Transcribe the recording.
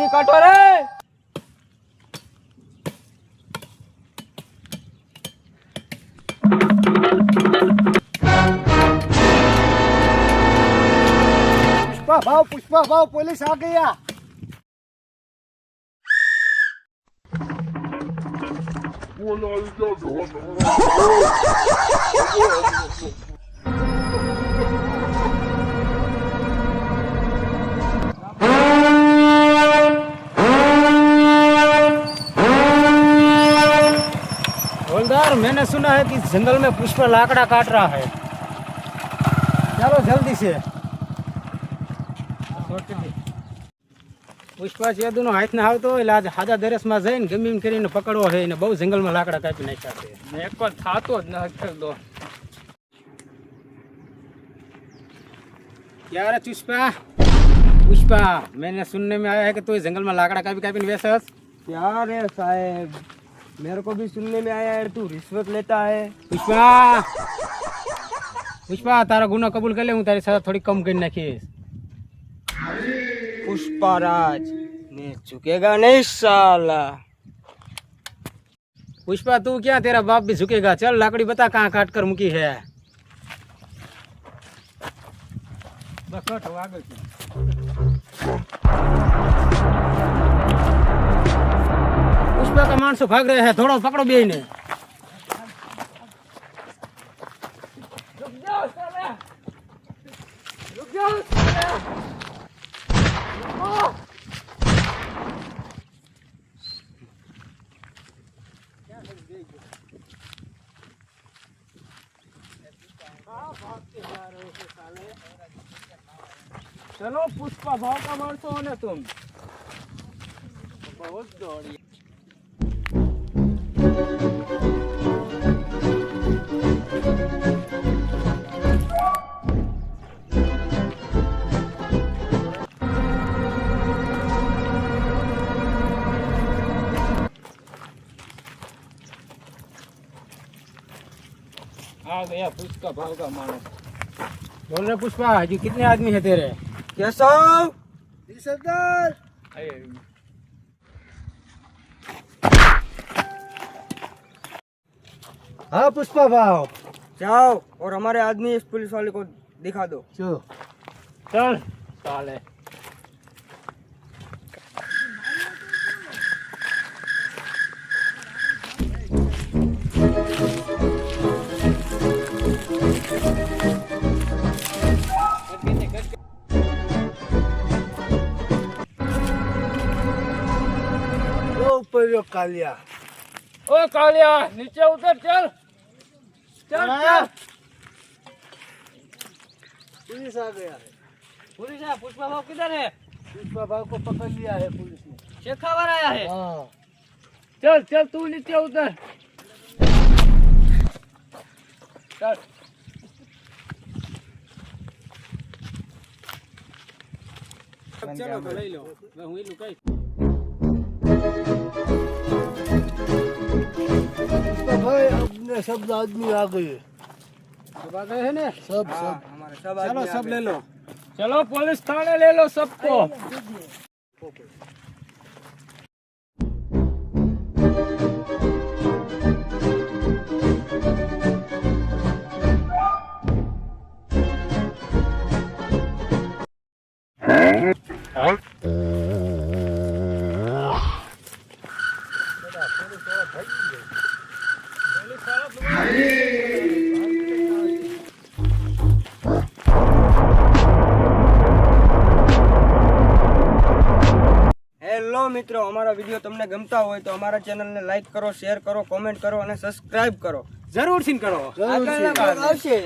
जल्दी काटो रे। पुष्पा भाव पुलिस आ गया। हवलदार, मैंने सुना है कि जंगल में पुष्पा लाकड़ा काट रहा है। चलो जल्दी से। पुष्पा ચેદુનો હાથ ના આવતો એટલે આજ હાજા દરેસમાં જઈને ગમીમ કરીને પકડવો છે ને બહુ જંગલમાં લાકડા કાપી નાખ્યા છે। મેં એક વાર થાતો જ ન હતો। क्या रे पुष्पा? पुष्पा, मैंने सुनने में आया है कि तू इस जंगल में लाकड़ा कापी कापी बेचस। क्या रे साहब, मेरे को भी सुनने में आया है तू रिश्वत लेता है। पुष्पा, पुष्पा तारा गुना कबूल कर ले, हूँ तारी सजा थोड़ी कम कर नाखीस। पुष्पाराज मैं झुकेगा नहीं साला। पुष्पा तू क्या, तेरा बाप भी झुकेगा। चल लाकड़ी बता कहाँ काट कर मुकी है। पुष्पा का मानसो भाग रहे हैं, थोड़ा पकड़ो बे ने। रुक जाओ साला, रुक जाओ साला। चलो पुष्पा भाव का मारतो हो ना तुम, बहुत दौड़ी। आ गया पुष्पा भाव का मानस। बोल रहे पुष्पा, जी कितने आदमी है तेरे? केशव, सरदार। हाँ पुष्पा भाव, जाओ और हमारे आदमी इस पुलिस वाले को दिखा दो। चल चल साले। ऊपर कालिया। ओ कालिया, नीचे उतर। चल चल चल। पुलिस आ गया है। पुलिस है? पुष्पा भाव किधर है? पुष्पा भाव को पकड़ लिया है पुलिस ने। शेखावर आया है। हाँ। चल चल तू नीचे उतर। चल चलो तो ले लो, मैं हुई लुकाई। पुष्पा भाई अपने सब आदमी आ गए। सब आ गए हैं ना? सब हमारे सब चलो सब ले लो। चलो पुलिस थाने ले लो सबको। હેલો મિત્રો, અમારા વિડીયો તમને ગમતા હોય તો અમારા ચેનલને લાઈક કરો, શેર કરો, કોમેન્ટ કરો અને સબસ્ક્રાઇબ કરો। जरूर सीन करो। આગળ આવશે।